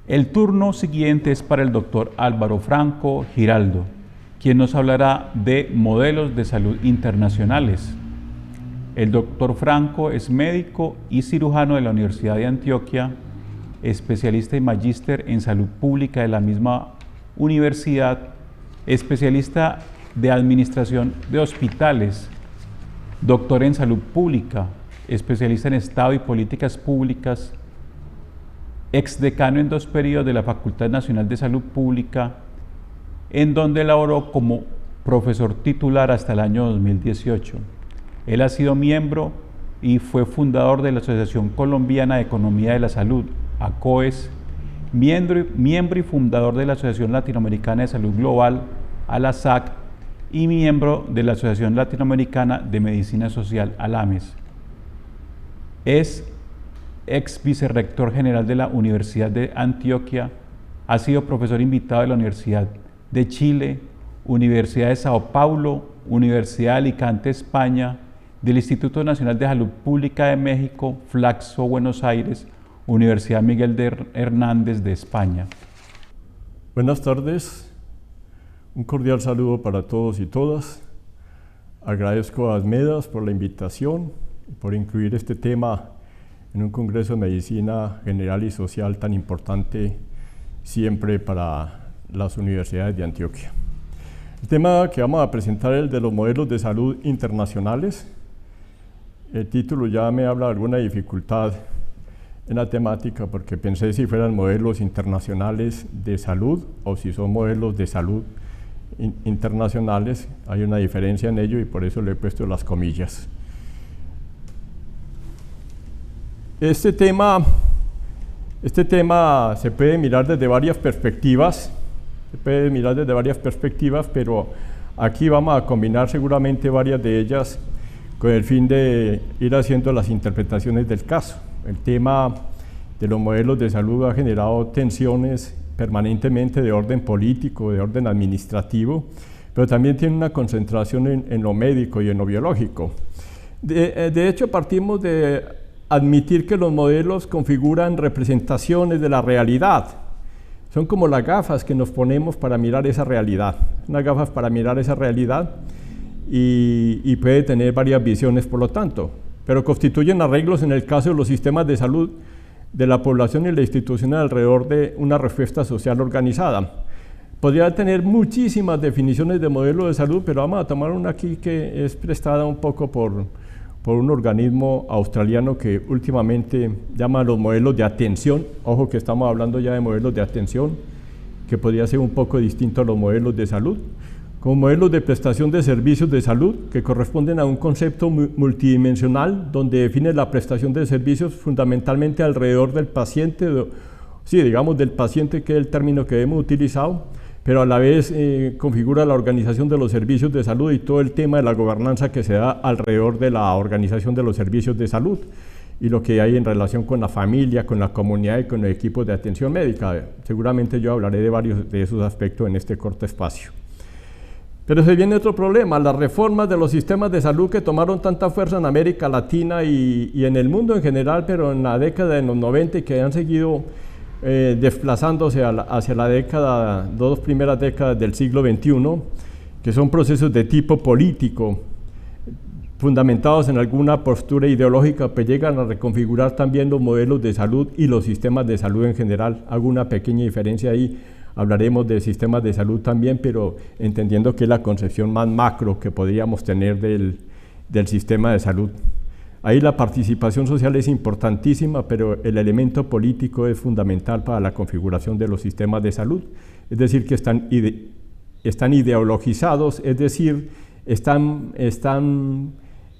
El turno siguiente es para el doctor Álvaro Franco Giraldo, quien nos hablará de modelos de salud internacionales. El doctor Franco es médico y cirujano de la Universidad de Antioquia, especialista y magíster en salud pública de la misma universidad, especialista de administración de hospitales, doctor en salud pública, especialista en Estado y políticas públicas, exdecano en 2 periodos de la Facultad Nacional de Salud Pública, en donde laboró como profesor titular hasta el año 2018. Él ha sido miembro y fue fundador de la Asociación Colombiana de Economía de la Salud, ACOES, miembro y fundador de la Asociación Latinoamericana de Salud Global, ALASAC, y miembro de la Asociación Latinoamericana de Medicina Social, ALAMES. Es ex vicerrector general de la Universidad de Antioquia, ha sido profesor invitado de la Universidad de Chile, Universidad de Sao Paulo, Universidad de Alicante, España, del Instituto Nacional de Salud Pública de México, Flaxo, Buenos Aires, Universidad Miguel de Hernández de España. Buenas tardes, un cordial saludo para todos y todas. Agradezco a Asmedas por la invitación y por incluir este tema en un Congreso de Medicina General y Social tan importante siempre para las universidades de Antioquia. El tema que vamos a presentar es el de los modelos de salud internacionales. El título ya me habla de alguna dificultad en la temática porque pensé si fueran modelos internacionales de salud o si son modelos de salud internacionales. Hay una diferencia en ello y por eso le he puesto las comillas. Este tema se puede mirar desde varias perspectivas, pero aquí vamos a combinar seguramente varias de ellas con el fin de ir haciendo las interpretaciones del caso. El tema de los modelos de salud ha generado tensiones permanentemente de orden político, de orden administrativo, pero también tiene una concentración en lo médico y en lo biológico. De hecho, partimos de admitir que los modelos configuran representaciones de la realidad. Son como las gafas que nos ponemos para mirar esa realidad. Unas gafas para mirar esa realidad y puede tener varias visiones por lo tanto, pero constituyen arreglos en el caso de los sistemas de salud de la población y la institución alrededor de una respuesta social organizada. Podría tener muchísimas definiciones de modelo de salud, pero vamos a tomar una aquí que es prestada un poco por un organismo australiano que últimamente llama los modelos de atención. Ojo que estamos hablando ya de modelos de atención, que podría ser un poco distinto a los modelos de salud, como modelos de prestación de servicios de salud que corresponden a un concepto multidimensional donde define la prestación de servicios fundamentalmente alrededor del paciente, del paciente, que es el término que hemos utilizado, pero a la vez configura la organización de los servicios de salud y todo el tema de la gobernanza que se da alrededor de la organización de los servicios de salud y lo que hay en relación con la familia, con la comunidad y con los equipos de atención médica. Seguramente yo hablaré de varios de esos aspectos en este corto espacio. Pero se viene otro problema, las reformas de los sistemas de salud que tomaron tanta fuerza en América Latina y en el mundo en general, pero en la década de los 90 y que han seguido desplazándose hacia la década, 2 primeras décadas del siglo XXI, que son procesos de tipo político, fundamentados en alguna postura ideológica, pues llegan a reconfigurar también los modelos de salud y los sistemas de salud en general. Hago una pequeña diferencia ahí, hablaremos de sistemas de salud también, pero entendiendo que es la concepción más macro que podríamos tener del sistema de salud. Ahí la participación social es importantísima, pero el elemento político es fundamental para la configuración de los sistemas de salud. Es decir, que están ideologizados, es decir, están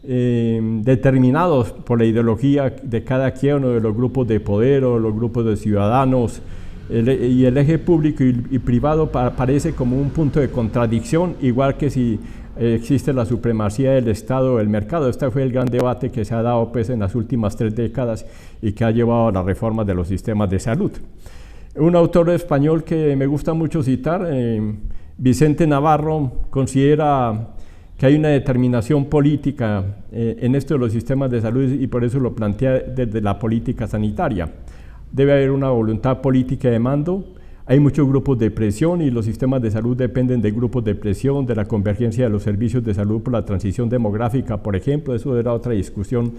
determinados por la ideología de cada quien, o de los grupos de poder o los grupos de ciudadanos, y el eje público y privado parece como un punto de contradicción, igual que si existe la supremacía del Estado o del mercado. Este fue el gran debate que se ha dado pues, en las últimas 3 décadas y que ha llevado a la reforma de los sistemas de salud. Un autor español que me gusta mucho citar, Vicente Navarro, considera que hay una determinación política en esto de los sistemas de salud y por eso lo plantea desde la política sanitaria. debe haber una voluntad política de mando. Hay muchos grupos de presión y los sistemas de salud dependen de grupos de presión, de la convergencia de los servicios de salud por la transición demográfica, por ejemplo. Eso era otra discusión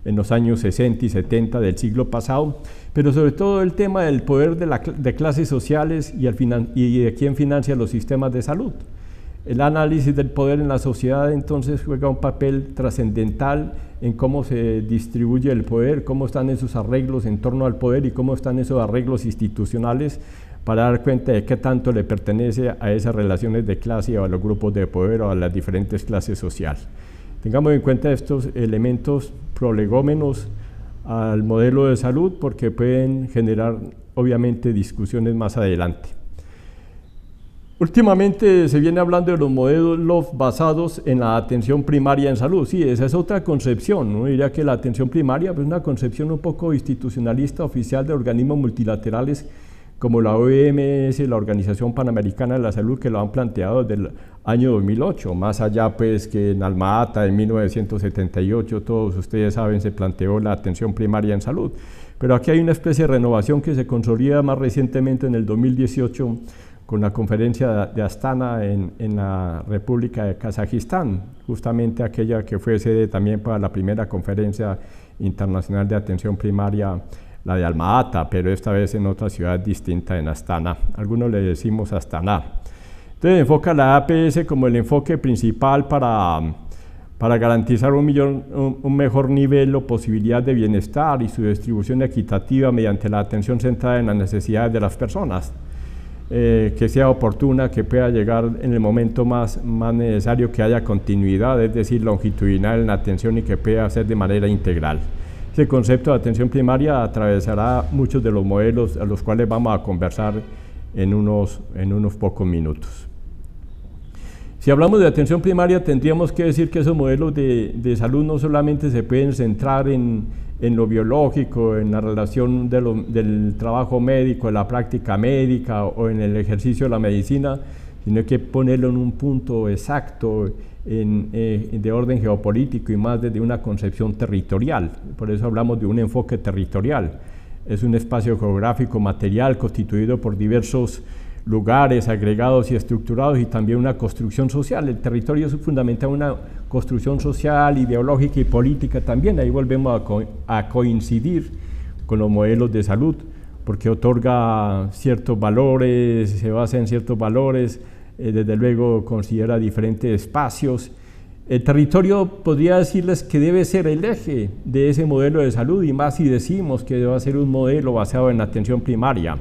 en los años 60 y 70 del siglo pasado, pero sobre todo el tema del poder de clases sociales y de quién financia los sistemas de salud. El análisis del poder en la sociedad entonces juega un papel trascendental en cómo se distribuye el poder, cómo están esos arreglos en torno al poder y cómo están esos arreglos institucionales para dar cuenta de qué tanto le pertenece a esas relaciones de clase o a los grupos de poder o a las diferentes clases sociales. Tengamos en cuenta estos elementos prolegómenos al modelo de salud porque pueden generar obviamente discusiones más adelante. Últimamente se viene hablando de los modelos basados en la atención primaria en salud. Sí, esa es otra concepción, ¿no? Diría que la atención primaria es una concepción un poco institucionalista oficial de organismos multilaterales como la OMS, la Organización Panamericana de la Salud, que lo han planteado desde el año 2008, más allá pues que en Alma Ata en 1978, todos ustedes saben, se planteó la atención primaria en salud. Pero aquí hay una especie de renovación que se consolida más recientemente en el 2018 con la conferencia de Astana en la República de Kazajistán, justamente aquella que fue sede también para la primera conferencia internacional de atención primaria, la de Alma Ata, pero esta vez en otra ciudad distinta, en Astana. Algunos le decimos Astana. Entonces enfoca la APS como el enfoque principal para garantizar un mejor nivel o posibilidad de bienestar y su distribución equitativa mediante la atención centrada en las necesidades de las personas. Que sea oportuna, que pueda llegar en el momento más necesario, que haya continuidad, es decir, longitudinal en la atención y que pueda ser de manera integral. Ese concepto de atención primaria atravesará muchos de los modelos a los cuales vamos a conversar en unos pocos minutos. Si hablamos de atención primaria, tendríamos que decir que esos modelos de salud no solamente se pueden centrar en lo biológico, en la relación del trabajo médico, en la práctica médica o en el ejercicio de la medicina, sino que ponerlo en un punto exacto de orden geopolítico y más desde una concepción territorial. Por eso hablamos de un enfoque territorial. Es un espacio geográfico material constituido por diversos lugares agregados y estructurados y también una construcción social. El territorio es fundamental, una construcción social, ideológica y política también. Ahí volvemos a coincidir con los modelos de salud, porque otorga ciertos valores, se basa en ciertos valores, desde luego considera diferentes espacios. El territorio podría decirles que debe ser el eje de ese modelo de salud, y más si decimos que debe ser un modelo basado en la atención primaria.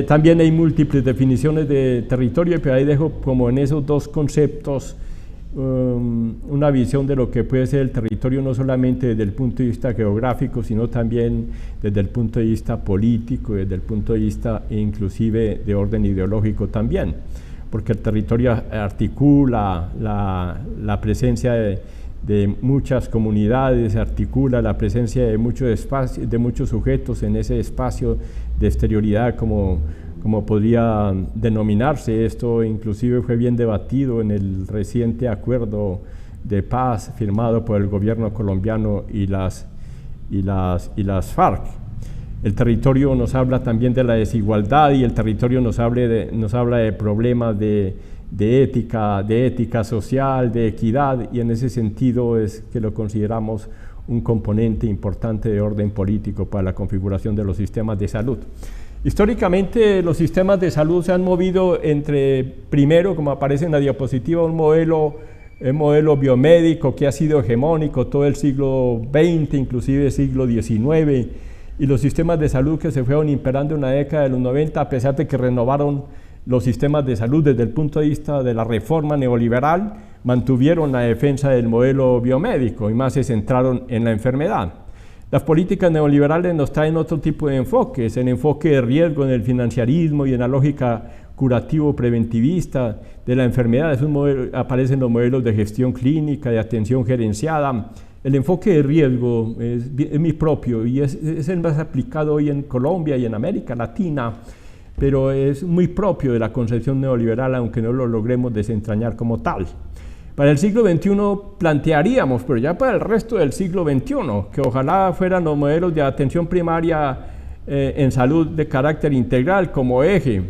También hay múltiples definiciones de territorio, pero ahí dejo como en esos dos conceptos una visión de lo que puede ser el territorio, no solamente desde el punto de vista geográfico, sino también desde el punto de vista político, desde el punto de vista inclusive de orden ideológico también, porque el territorio articula la presencia de muchas comunidades, articula la presencia de muchos sujetos en ese espacio de exterioridad, como podría denominarse. Esto inclusive fue bien debatido en el reciente acuerdo de paz firmado por el gobierno colombiano y las FARC. El territorio nos habla también de la desigualdad, y el territorio nos habla de problemas de ética social, de equidad, y en ese sentido es que lo consideramos un componente importante de orden político para la configuración de los sistemas de salud. Históricamente los sistemas de salud se han movido primero, como aparece en la diapositiva, un modelo biomédico que ha sido hegemónico todo el siglo XX, inclusive el siglo XIX, y los sistemas de salud que se fueron imperando en la década de los 90, a pesar de que renovaron los sistemas de salud desde el punto de vista de la reforma neoliberal, mantuvieron la defensa del modelo biomédico y más se centraron en la enfermedad. Las políticas neoliberales nos traen otro tipo de enfoques, el enfoque de riesgo en el financiarismo y en la lógica curativo-preventivista de la enfermedad. Aparecen los modelos de gestión clínica, de atención gerenciada. El enfoque de riesgo es muy propio y es el más aplicado hoy en Colombia y en América Latina, pero es muy propio de la concepción neoliberal, aunque no lo logremos desentrañar como tal. Para el siglo XXI plantearíamos, pero ya para el resto del siglo XXI, que ojalá fueran los modelos de atención primaria en salud de carácter integral como eje,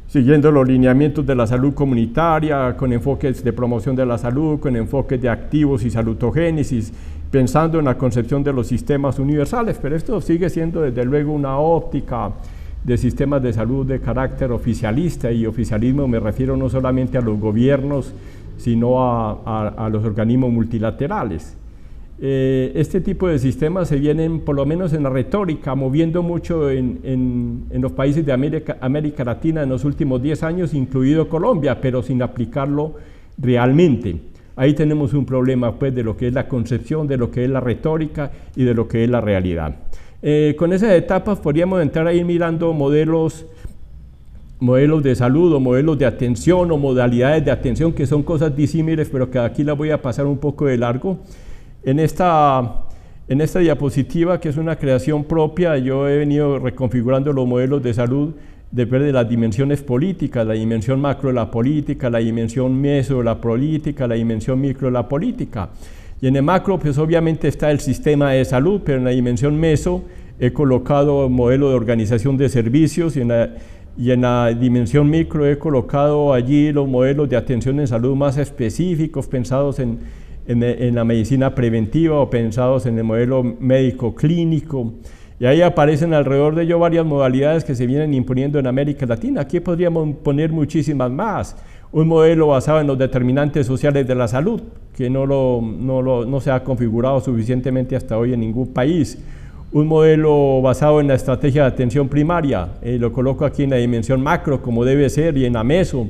siguiendo los lineamientos de la salud comunitaria, con enfoques de promoción de la salud, con enfoques de activos y salutogénesis, pensando en la concepción de los sistemas universales, pero esto sigue siendo desde luego una óptica de sistemas de salud de carácter oficialista, y oficialismo me refiero no solamente a los gobiernos, sino a los organismos multilaterales. Este tipo de sistemas se vienen, por lo menos en la retórica, moviendo mucho en los países de América Latina en los últimos 10 años, incluido Colombia, pero sin aplicarlo realmente. Ahí tenemos un problema pues, de lo que es la concepción, de lo que es la retórica y de lo que es la realidad. Con esas etapas podríamos entrar a ir mirando modelos de salud o modelos de atención o modalidades de atención, que son cosas disímiles, pero que aquí las voy a pasar un poco de largo. En esta diapositiva, que es una creación propia, yo he venido reconfigurando los modelos de salud después de las dimensiones políticas, la dimensión macro de la política, la dimensión meso de la política, la dimensión micro de la política. Y en el macro, pues obviamente está el sistema de salud, pero en la dimensión meso he colocado el modelo de organización de servicios, y en la dimensión micro he colocado allí los modelos de atención en salud más específicos, pensados en la medicina preventiva o pensados en el modelo médico clínico. Y ahí aparecen alrededor de ello varias modalidades que se vienen imponiendo en América Latina. Aquí podríamos poner muchísimas más. Un modelo basado en los determinantes sociales de la salud, que no se ha configurado suficientemente hasta hoy en ningún país. Un modelo basado en la estrategia de atención primaria, lo coloco aquí en la dimensión macro como debe ser, y en la meso,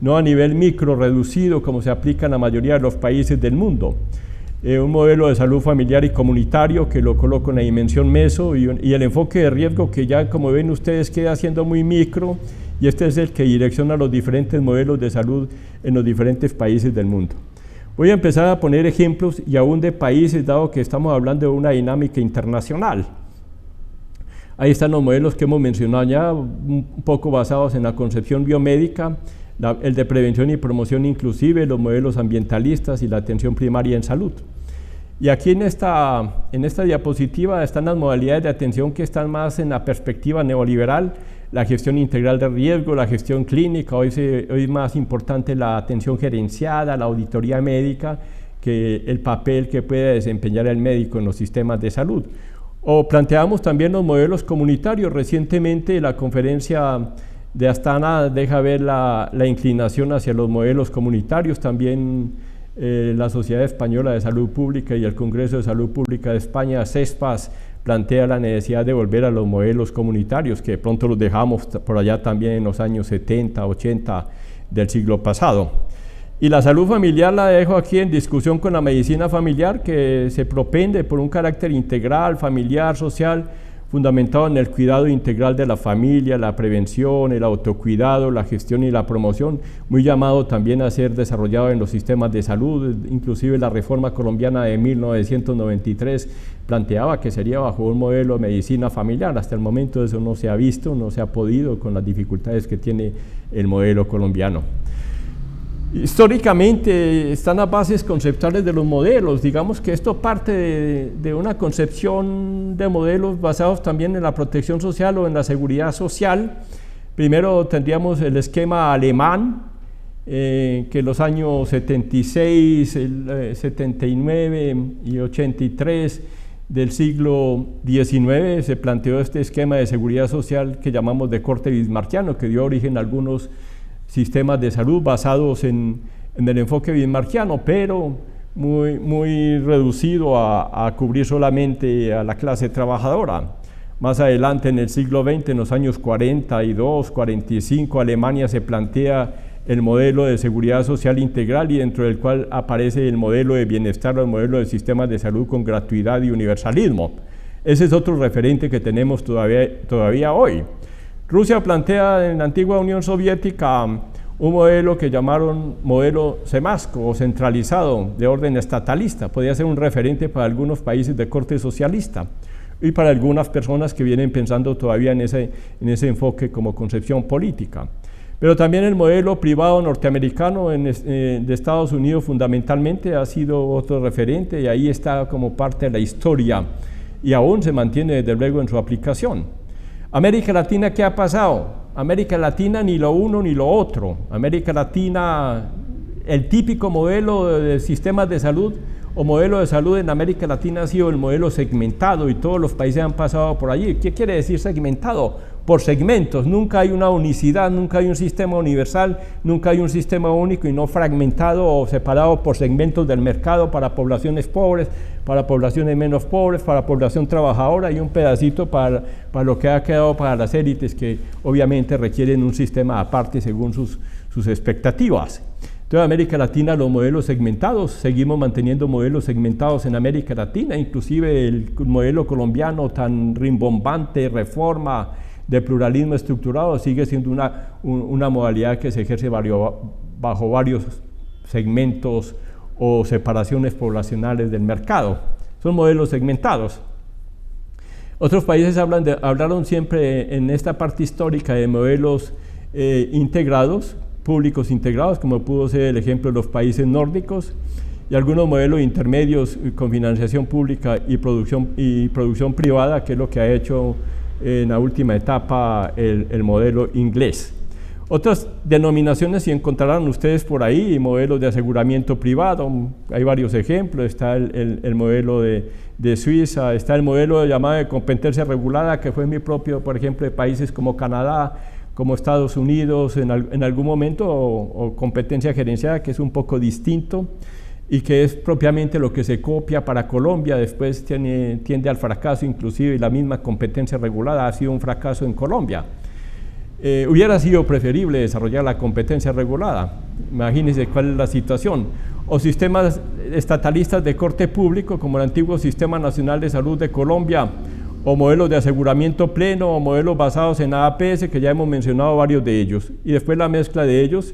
no a nivel micro reducido como se aplica en la mayoría de los países del mundo. Un modelo de salud familiar y comunitario que lo coloco en la dimensión meso, y el enfoque de riesgo, que ya como ven ustedes queda siendo muy micro, y este es el que direcciona los diferentes modelos de salud en los diferentes países del mundo. Voy a empezar a poner ejemplos y aún de países, dado que estamos hablando de una dinámica internacional. Ahí están los modelos que hemos mencionado ya, un poco basados en la concepción biomédica, el de prevención y promoción inclusive, los modelos ambientalistas y la atención primaria en salud. Y aquí en esta diapositiva están las modalidades de atención que están más en la perspectiva neoliberal: la gestión integral de riesgo, la gestión clínica, hoy es más importante la atención gerenciada, la auditoría médica, que el papel que puede desempeñar el médico en los sistemas de salud. O planteamos también los modelos comunitarios. Recientemente la conferencia de Astana deja ver la inclinación hacia los modelos comunitarios. También la Sociedad Española de Salud Pública y el Congreso de Salud Pública de España, CESPAS, plantea la necesidad de volver a los modelos comunitarios, que de pronto los dejamos por allá también en los años 70, 80 del siglo pasado. Y la salud familiar la dejo aquí en discusión con la medicina familiar, que se propende por un carácter integral, familiar, social, fundamentado en el cuidado integral de la familia, la prevención, el autocuidado, la gestión y la promoción, muy llamado también a ser desarrollado en los sistemas de salud. Inclusive la reforma colombiana de 1993 planteaba que sería bajo un modelo de medicina familiar. Hasta el momento eso no se ha visto, no se ha podido, con las dificultades que tiene el modelo colombiano. Históricamente están las bases conceptuales de los modelos. Digamos que esto parte de una concepción de modelos basados también en la protección social o en la seguridad social. Primero tendríamos el esquema alemán, que en los años 76, 79 y 83 del siglo XIX se planteó este esquema de seguridad social que llamamos de corte bismarckiano, que dio origen a algunos sistemas de salud basados en el enfoque bismarckiano, pero muy reducido a cubrir solamente a la clase trabajadora. Más adelante, en el siglo XX, en los años 42, 45, Alemania se plantea el modelo de seguridad social integral, y dentro del cual aparece el modelo de bienestar o el modelo de sistemas de salud con gratuidad y universalismo. Ese es otro referente que tenemos todavía hoy. Rusia plantea en la antigua Unión Soviética un modelo que llamaron modelo semasco o centralizado de orden estatalista. Podría ser un referente para algunos países de corte socialista y para algunas personas que vienen pensando todavía en ese enfoque como concepción política. Pero también el modelo privado norteamericano de Estados Unidos fundamentalmente ha sido otro referente, y ahí está como parte de la historia y aún se mantiene desde luego en su aplicación. América Latina, ¿qué ha pasado? América Latina ni lo uno ni lo otro. América Latina, el típico modelo de sistemas de salud o modelo de salud en América Latina ha sido el modelo segmentado y todos los países han pasado por allí. ¿Qué quiere decir segmentado? Por segmentos, nunca hay una unicidad, nunca hay un sistema universal, nunca hay un sistema único y no fragmentado o separado por segmentos del mercado para poblaciones pobres, para poblaciones menos pobres, para población trabajadora y un pedacito para lo que ha quedado para las élites que obviamente requieren un sistema aparte según sus expectativas. Entonces, América Latina, los modelos segmentados, seguimos manteniendo modelos segmentados en América Latina, inclusive el modelo colombiano tan rimbombante, reforma, de pluralismo estructurado, sigue siendo una modalidad que se ejerce bajo varios segmentos o separaciones poblacionales del mercado. Son modelos segmentados. Otros países hablaron siempre en esta parte histórica de modelos integrados, públicos integrados, como pudo ser el ejemplo de los países nórdicos, y algunos modelos intermedios con financiación pública y producción privada, que es lo que ha hecho en la última etapa el modelo inglés. Otras denominaciones, si encontrarán ustedes por ahí, modelos de aseguramiento privado, hay varios ejemplos, está el modelo de Suiza, está el modelo llamado de competencia regulada, que fue muy propio, por ejemplo, de países como Canadá, como Estados Unidos en algún momento, o competencia gerenciada, que es un poco distinto y que es propiamente lo que se copia para Colombia, después tiende al fracaso, inclusive la misma competencia regulada ha sido un fracaso en Colombia. Hubiera sido preferible desarrollar la competencia regulada, imagínense cuál es la situación, o sistemas estatalistas de corte público como el antiguo Sistema Nacional de Salud de Colombia, o modelos de aseguramiento pleno, o modelos basados en AAPS, que ya hemos mencionado varios de ellos, y después la mezcla de ellos.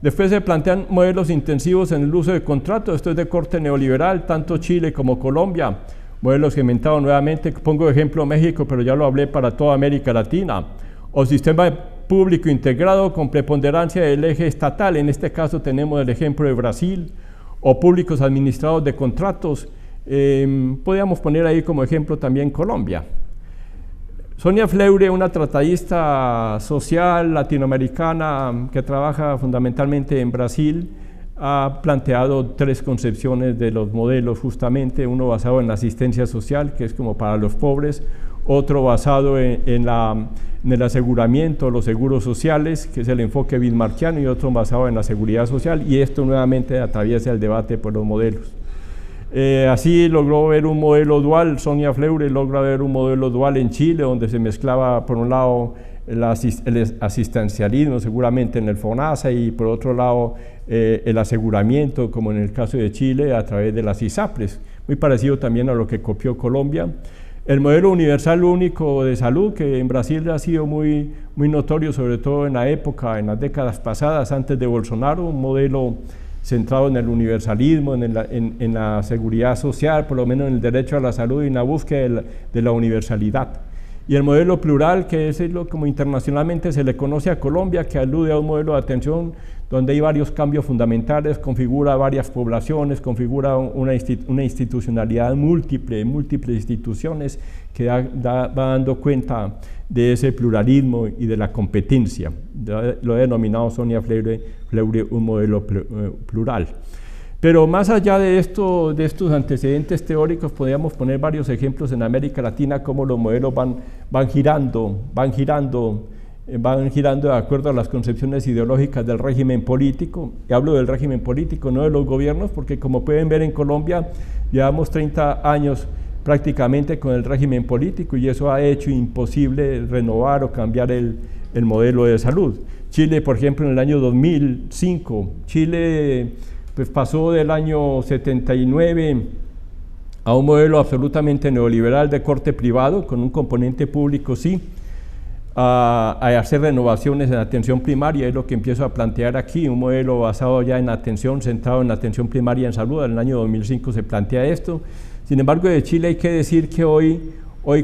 Después se plantean modelos intensivos en el uso de contratos, esto es de corte neoliberal, tanto Chile como Colombia, modelos segmentados nuevamente, pongo de ejemplo México, pero ya lo hablé para toda América Latina, o sistema público integrado con preponderancia del eje estatal, en este caso tenemos el ejemplo de Brasil, o públicos administrados de contratos, podríamos poner ahí como ejemplo también Colombia. Sonia Fleure, una tratadista social latinoamericana que trabaja fundamentalmente en Brasil, ha planteado tres concepciones de los modelos justamente, uno basado en la asistencia social, que es como para los pobres, otro basado en el aseguramiento, los seguros sociales, que es el enfoque bismarckiano, y otro basado en la seguridad social, y esto nuevamente atraviesa el debate por los modelos. Así logró ver un modelo dual, Sonia Fleure logra ver un modelo dual en Chile, donde se mezclaba por un lado el asistencialismo, seguramente en el FONASA, y por otro lado el aseguramiento, como en el caso de Chile, a través de las ISAPRES, muy parecido también a lo que copió Colombia. El modelo universal único de salud, que en Brasil ha sido muy notorio, sobre todo en las décadas pasadas, antes de Bolsonaro, un modelo centrado en el universalismo, en la seguridad social, por lo menos en el derecho a la salud y en la búsqueda de la universalidad. Y el modelo plural, que es lo como internacionalmente se le conoce a Colombia, que alude a un modelo de atención donde hay varios cambios fundamentales, configura varias poblaciones, configura una institucionalidad múltiples instituciones que va dando cuenta de ese pluralismo y de la competencia. Lo ha denominado Sonia Fleure un modelo plural. Pero más allá de estos antecedentes teóricos, podríamos poner varios ejemplos en América Latina, cómo los modelos van girando de acuerdo a las concepciones ideológicas del régimen político. Y hablo del régimen político, no de los gobiernos, porque como pueden ver en Colombia, llevamos 30 años prácticamente con el régimen político y eso ha hecho imposible renovar o cambiar el modelo de salud. Chile, por ejemplo, en el año 2005, Chile pues pasó del año 79 a un modelo absolutamente neoliberal de corte privado, con un componente público sí, a hacer renovaciones en atención primaria, es lo que empiezo a plantear aquí, un modelo basado ya en atención, centrado en la atención primaria en salud. En el año 2005 se plantea esto. Sin embargo, de Chile hay que decir que hoy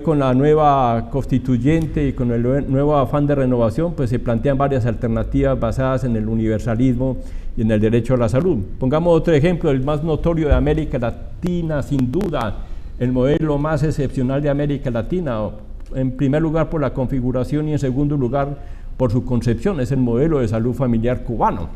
con la nueva constituyente y con el nuevo afán de renovación, pues se plantean varias alternativas basadas en el universalismo y en el derecho a la salud. Pongamos otro ejemplo, el más notorio de América Latina, sin duda, el modelo más excepcional de América Latina, en primer lugar por la configuración y en segundo lugar por su concepción, es el modelo de salud familiar cubano.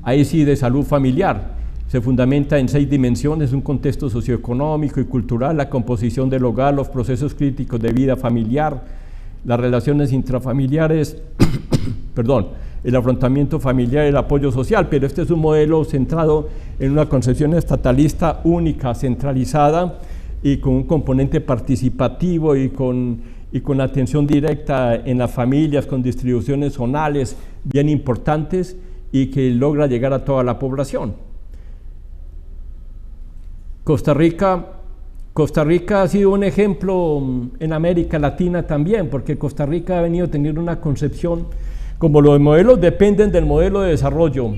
Ahí sí, de salud familiar, se fundamenta en 6 dimensiones: un contexto socioeconómico y cultural, la composición del hogar, los procesos críticos de vida familiar, las relaciones intrafamiliares, perdón, el afrontamiento familiar y el apoyo social, pero este es un modelo centrado en una concepción estatalista única, centralizada y con un componente participativo y con atención directa en las familias, con distribuciones zonales bien importantes y que logra llegar a toda la población. Costa Rica ha sido un ejemplo en América Latina también, porque Costa Rica ha venido teniendo una concepción, como los modelos dependen del modelo de desarrollo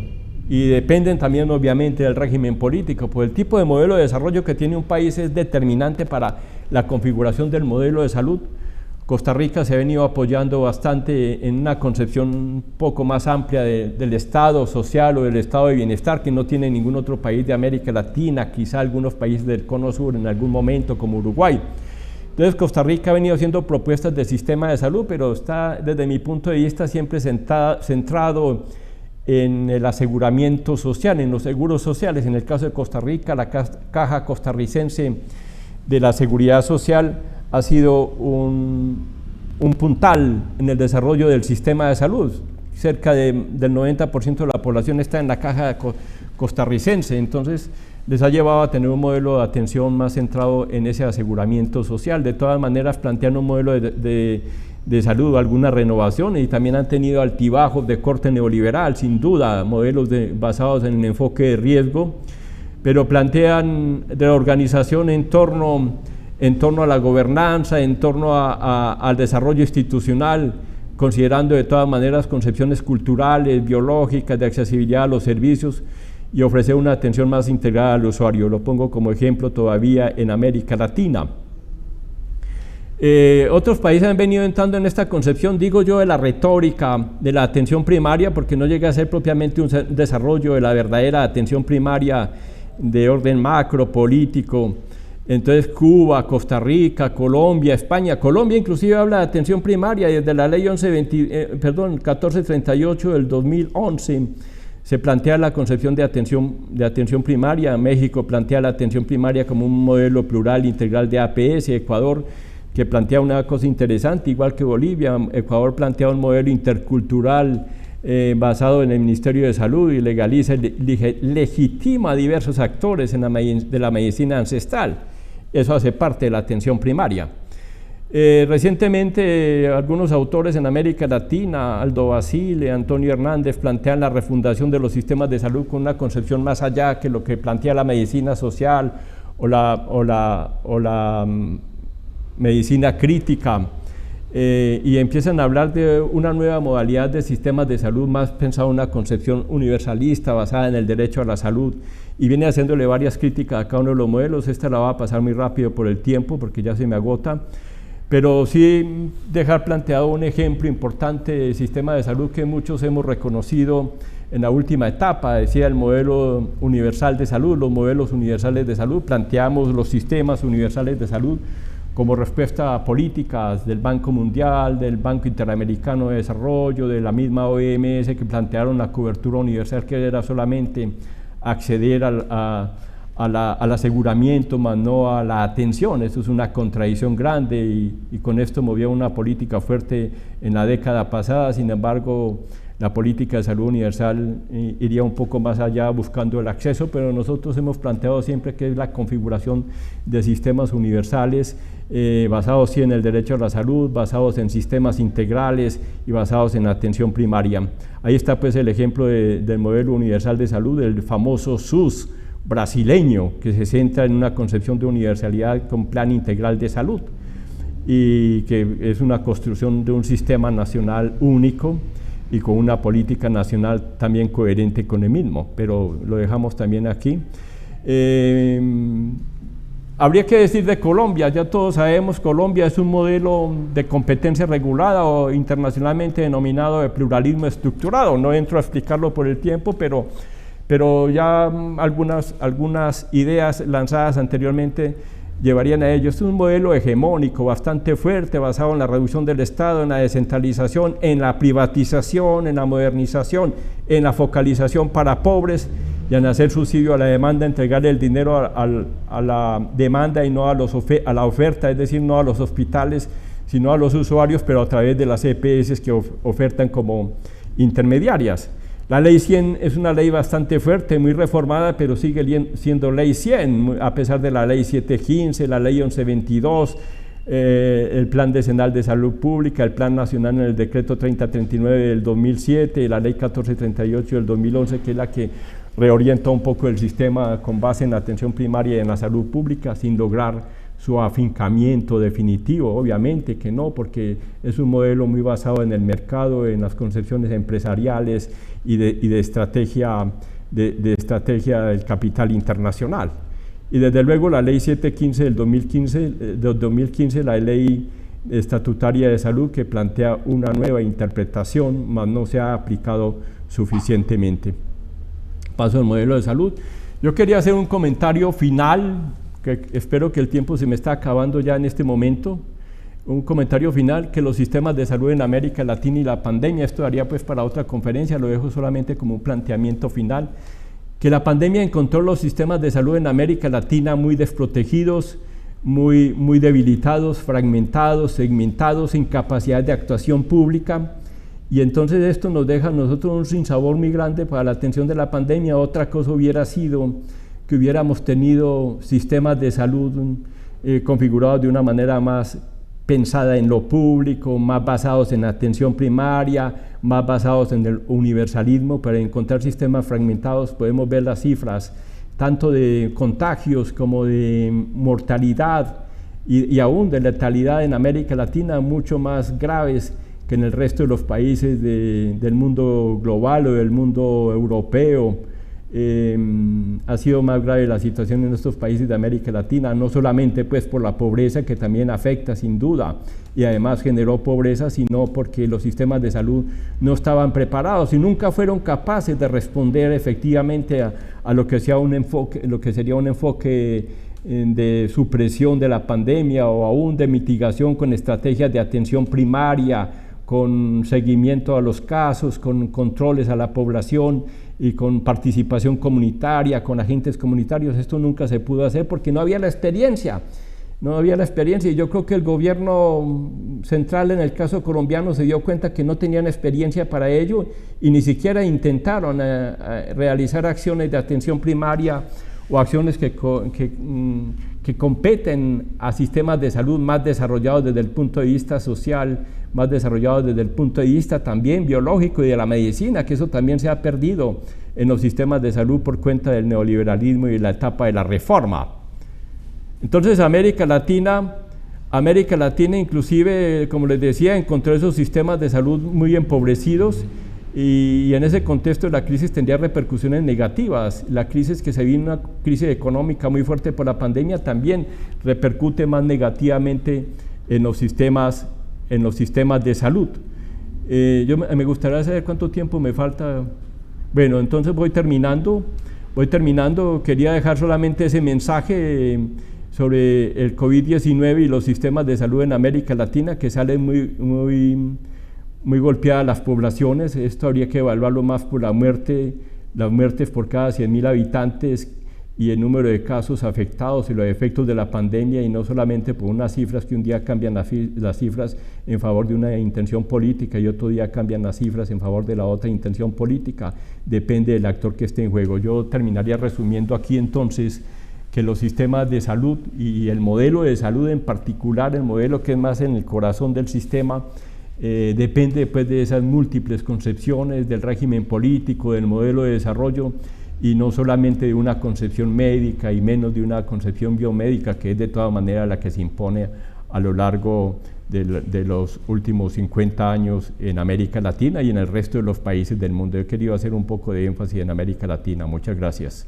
y dependen también obviamente del régimen político, pues el tipo de modelo de desarrollo que tiene un país es determinante para la configuración del modelo de salud. Costa Rica se ha venido apoyando bastante en una concepción un poco más amplia del Estado social o del Estado de bienestar que no tiene ningún otro país de América Latina, quizá algunos países del Cono Sur en algún momento como Uruguay. Entonces Costa Rica ha venido haciendo propuestas de sistema de salud, pero está desde mi punto de vista siempre centrado en el aseguramiento social, en los seguros sociales. En el caso de Costa Rica, la Caja Costarricense de la Seguridad Social ha sido un puntal en el desarrollo del sistema de salud. Cerca del 90% de la población está en la Caja Costarricense, entonces les ha llevado a tener un modelo de atención más centrado en ese aseguramiento social. De todas maneras plantean un modelo de salud, alguna renovación, y también han tenido altibajos de corte neoliberal, sin duda, modelos basados en el enfoque de riesgo, pero plantean de la organización en torno a la gobernanza, en torno al desarrollo institucional, considerando de todas maneras concepciones culturales, biológicas, de accesibilidad a los servicios y ofrecer una atención más integrada al usuario. Lo pongo como ejemplo todavía en América Latina. Otros países han venido entrando en esta concepción, digo yo, de la retórica de la atención primaria, porque no llega a ser propiamente un desarrollo de la verdadera atención primaria de orden macro, político. Entonces Cuba, Costa Rica, Colombia, España. Colombia inclusive habla de atención primaria, y desde la ley 1438 del 2011 se plantea la concepción de atención primaria. México plantea la atención primaria como un modelo plural integral de APS. Ecuador, que plantea una cosa interesante, igual que Bolivia, Ecuador plantea un modelo intercultural basado en el Ministerio de Salud y legitima a diversos actores de la medicina ancestral. Eso hace parte de la atención primaria. Recientemente algunos autores en América Latina, Aldo Basile, Antonio Hernández, plantean la refundación de los sistemas de salud con una concepción más allá que lo que plantea la medicina social o la medicina crítica, y empiezan a hablar de una nueva modalidad de sistemas de salud más pensado en una concepción universalista basada en el derecho a la salud, y viene haciéndole varias críticas a cada uno de los modelos. Esta la va a pasar muy rápido por el tiempo porque ya se me agota, pero sí dejar planteado un ejemplo importante de sistema de salud que muchos hemos reconocido en la última etapa. Decía el modelo universal de salud, los modelos universales de salud. Planteamos los sistemas universales de salud como respuesta a políticas del Banco Mundial, del Banco Interamericano de Desarrollo, de la misma OMS, que plantearon la cobertura universal, que era solamente acceder al aseguramiento, más no a la atención. Eso es una contradicción grande, y con esto movía una política fuerte en la década pasada. Sin embargo, la política de salud universal iría un poco más allá buscando el acceso, pero nosotros hemos planteado siempre que es la configuración de sistemas universales basados sí en el derecho a la salud, basados en sistemas integrales y basados en atención primaria. Ahí está pues el ejemplo del modelo universal de salud, el famoso SUS brasileño, que se centra en una concepción de universalidad con plan integral de salud, y que es una construcción de un sistema nacional único y con una política nacional también coherente con el mismo, pero lo dejamos también aquí. Habría que decir de Colombia, ya todos sabemos, Colombia es un modelo de competencia regulada o internacionalmente denominado de pluralismo estructurado. No entro a explicarlo por el tiempo, pero ya algunas ideas lanzadas anteriormente llevarían a ello. Es un modelo hegemónico bastante fuerte, basado en la reducción del Estado, en la descentralización, en la privatización, en la modernización, en la focalización para pobres y en hacer subsidio a la demanda, entregarle el dinero a la demanda y no a la oferta, es decir, no a los hospitales, sino a los usuarios, pero a través de las EPS que ofertan como intermediarias. La ley 100 es una ley bastante fuerte, muy reformada, pero sigue siendo ley 100, a pesar de la ley 715, la ley 1122, el Plan Decenal de Salud Pública, el Plan Nacional en el Decreto 3039 del 2007, la ley 1438 del 2011, que es la que reorienta un poco el sistema con base en la atención primaria y en la salud pública, sin lograr su afincamiento definitivo, obviamente que no, porque es un modelo muy basado en el mercado, en las concepciones empresariales y de estrategia del capital internacional. Y desde luego la ley 715 del 2015, la ley estatutaria de salud, que plantea una nueva interpretación, mas no se ha aplicado suficientemente. Paso al modelo de salud. Yo quería hacer un comentario final, que espero que el tiempo se me está acabando ya en este momento, un comentario final, que los sistemas de salud en América Latina y la pandemia, esto daría pues para otra conferencia, lo dejo solamente como un planteamiento final, que la pandemia encontró los sistemas de salud en América Latina muy desprotegidos, muy debilitados, fragmentados, segmentados, sin capacidad de actuación pública, y entonces esto nos deja a nosotros un sinsabor muy grande para la atención de la pandemia. Otra cosa hubiera sido que hubiéramos tenido sistemas de salud configurados de una manera más pensada en lo público, más basados en la atención primaria, más basados en el universalismo. Para encontrar sistemas fragmentados podemos ver las cifras tanto de contagios como de mortalidad y aún de letalidad en América Latina mucho más graves que en el resto de los países del mundo global o del mundo europeo. Ha sido más grave la situación en estos países de América Latina, no solamente pues por la pobreza, que también afecta sin duda y además generó pobreza, sino porque los sistemas de salud no estaban preparados y nunca fueron capaces de responder efectivamente a lo que sería un enfoque de supresión de la pandemia o aún de mitigación con estrategias de atención primaria, con seguimiento a los casos, con controles a la población y con participación comunitaria, con agentes comunitarios. Esto nunca se pudo hacer porque no había la experiencia, y yo creo que el gobierno central en el caso colombiano se dio cuenta que no tenían experiencia para ello y ni siquiera intentaron realizar acciones de atención primaria o acciones que competen a sistemas de salud más desarrollados desde el punto de vista social, más desarrollados desde el punto de vista también biológico y de la medicina, que eso también se ha perdido en los sistemas de salud por cuenta del neoliberalismo y la etapa de la reforma. Entonces América Latina inclusive, como les decía, encontró esos sistemas de salud muy empobrecidos y en ese contexto la crisis tendría repercusiones negativas. La crisis que se vino, una crisis económica muy fuerte por la pandemia, también repercute más negativamente en los sistemas de salud. Me gustaría saber cuánto tiempo me falta. Bueno, entonces voy terminando. Quería dejar solamente ese mensaje sobre el COVID-19 y los sistemas de salud en América Latina, que salen muy golpeadas las poblaciones. Esto habría que evaluarlo más por las muertes por cada 100.000 habitantes y el número de casos afectados y los efectos de la pandemia, y no solamente por unas cifras que un día cambian las cifras en favor de una intención política y otro día cambian las cifras en favor de la otra intención política. Depende del actor que esté en juego. Yo terminaría resumiendo aquí entonces que los sistemas de salud y el modelo de salud en particular, el modelo que es más en el corazón del sistema, depende pues de esas múltiples concepciones del régimen político, del modelo de desarrollo, y no solamente de una concepción médica y menos de una concepción biomédica, que es de todas maneras la que se impone a lo largo de los últimos 50 años en América Latina y en el resto de los países del mundo. He querido hacer un poco de énfasis en América Latina. Muchas gracias.